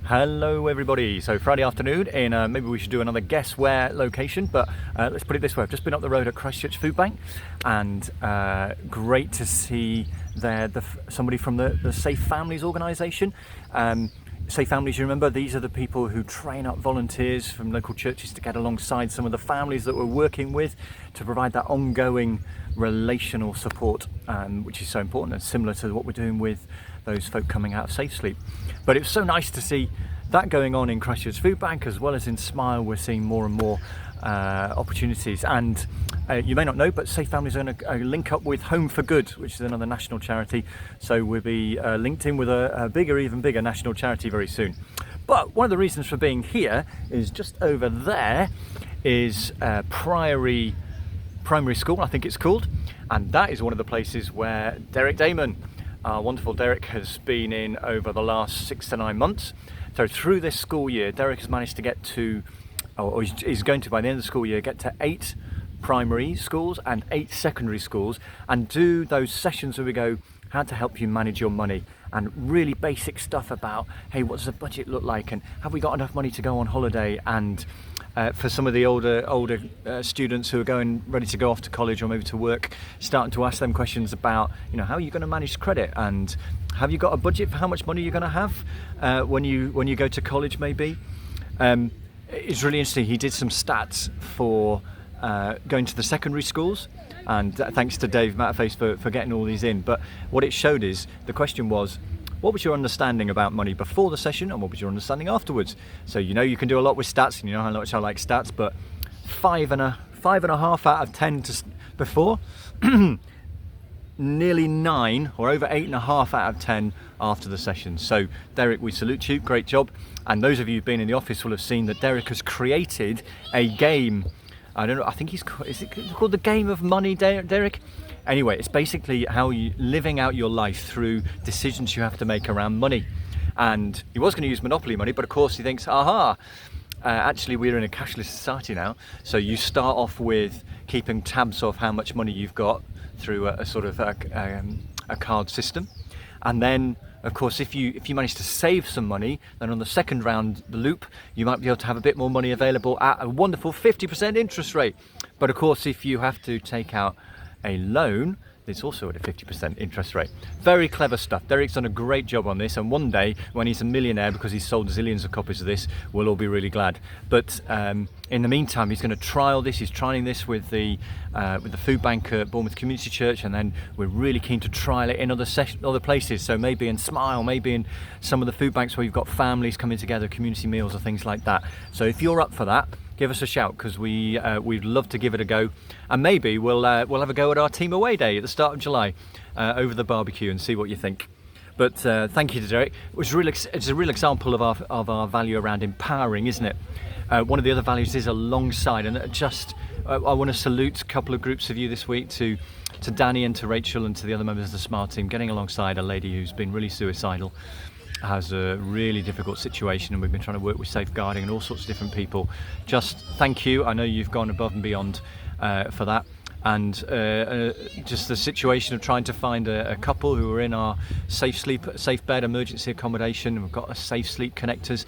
Hello everybody. So Friday afternoon in maybe we should do another guess where location, but let's put it this way. I've just been up the road at Christchurch Food Bank, and great to see there somebody from the Safe Families organisation. Safe Families, you remember, these are the people who train up volunteers from local churches to get alongside some of the families that we're working with to provide that ongoing relational support, which is so important and similar to what we're doing with those folk coming out of Safe Sleep. But it was so nice to see that going on in Christchurch Food Bank, as well as in Smile. We're seeing more and more opportunities, and you may not know, but Safe Families are going to link up with Home for Good, which is another national charity. So we'll be linked in with a even bigger national charity very soon. But one of the reasons for being here is just over there is Priory Primary School, I think it's called, and that is one of the places where Derek Damon, our wonderful Derek, has been in over the last 6 to 9 months. So through this school year, Derek has managed to get to, or he's going to, by the end of the school year, get to 8 primary schools and 8 secondary schools, and do those sessions where we go, how to help you manage your money, and really basic stuff about, hey, what does the budget look like, and have we got enough money to go on holiday, and for some of the older students who are ready to go off to college or maybe to work, starting to ask them questions about, how are you going to manage credit, and have you got a budget for how much money you're going to have when you go to college maybe. It's really interesting. He did some stats for going to the secondary schools, and thanks to Dave Matterface for getting all these in. But what it showed is, the question was, what was your understanding about money before the session, and what was your understanding afterwards? So you can do a lot with stats, and you know how much I like stats, but 5.5 out of 10 before, nearly 9 or over 8.5 out of 10 after the session. So Derek, we salute you, great job. And those of you who've been in the office will have seen that Derek has created a game. I don't know, I think is it called the Game of Money, Derek? Anyway, it's basically how you living out your life through decisions you have to make around money. And he was going to use Monopoly money, but of course he thinks, actually we're in a cashless society now. So you start off with keeping tabs of how much money you've got through a sort of a card system. And then, of course, if you manage to save some money, then on the second round, the loop, you might be able to have a bit more money available at a wonderful 50% interest rate. But of course, if you have to take out a loan, it's also at a 50% interest rate. Very clever stuff. Derek's done a great job on this, and one day when he's a millionaire because he's sold zillions of copies of this, we'll all be really glad. But in the meantime, he's going to trial this. He's trying this with the food bank at Bournemouth Community Church, and then we're really keen to trial it in other places. So maybe in Smile, maybe in some of the food banks where you've got families coming together, community meals or things like that. So if you're up for that, give us a shout, because we'd love to give it a go, and maybe we'll have a go at our team away day at the start of July over the barbecue and see what you think. But thank you to Derek. It's a real example of our value around empowering, isn't it? One of the other values is alongside, and I want to salute a couple of groups of you this week, to Danny and to Rachel and to the other members of the Smile team, getting alongside a lady who's been really suicidal, has a really difficult situation, and we've been trying to work with safeguarding and all sorts of different people. Just thank you. I know you've gone above and beyond for that, and just the situation of trying to find a couple who are in our safe bed emergency accommodation, and we've got a safe sleep connectors.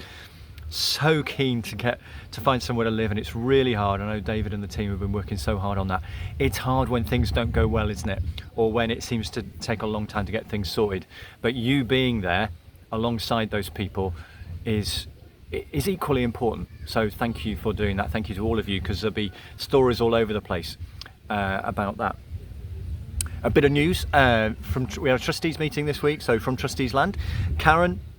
So keen to find somewhere to live, and it's really hard. I know David and the team have been working so hard on that. It's hard when things don't go well, isn't it? Or when it seems to take a long time to get things sorted. But you being there alongside those people is equally important. So thank you for doing that. Thank you to all of you, because there'll be stories all over the place about that. A bit of news we had a trustees meeting this week. So from Trustees Land,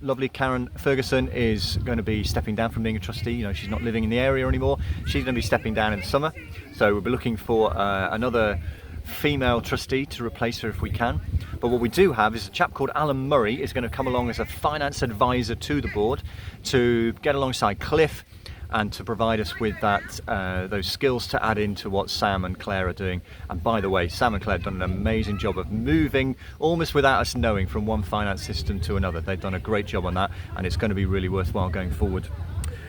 lovely Karen Ferguson is going to be stepping down from being a trustee. She's not living in the area anymore. She's going to be stepping down in the summer. So we'll be looking for another female trustee to replace her if we can. But what we do have is a chap called Alan Murray is going to come along as a finance advisor to the board to get alongside Cliff and to provide us with those skills to add into what Sam and Claire are doing. And by the way, Sam and Claire have done an amazing job of moving almost without us knowing from one finance system to another. They've done a great job on that, and it's going to be really worthwhile going forward.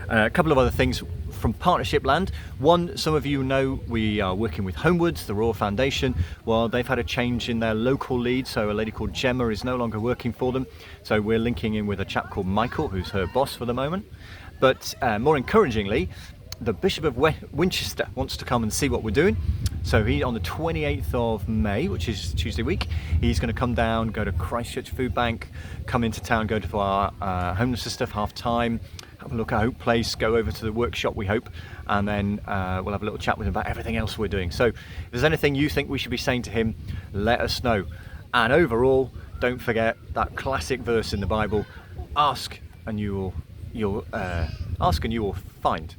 A couple of other things from partnership land. One, some of you know we are working with Homewoods, the Royal Foundation. Well, they've had a change in their local lead, so a lady called Gemma is no longer working for them. So we're linking in with a chap called Michael, who's her boss for the moment. But more encouragingly, the Bishop of Winchester wants to come and see what we're doing. So he, on the 28th of May, which is Tuesday week, he's going to come down, go to Christchurch Food Bank, come into town, go to our homeless stuff half time, have a look at Hope Place, go over to the workshop, we hope, and then we'll have a little chat with him about everything else we're doing. So if there's anything you think we should be saying to him, let us know. And overall, don't forget that classic verse in the Bible: ask and you'll ask and you will find.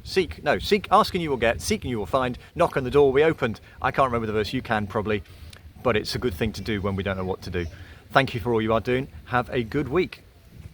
Ask and you will get, seek and you will find, knock and the door will be opened. I can't remember the verse, you can probably, but it's a good thing to do when we don't know what to do. Thank you for all you are doing. Have a good week.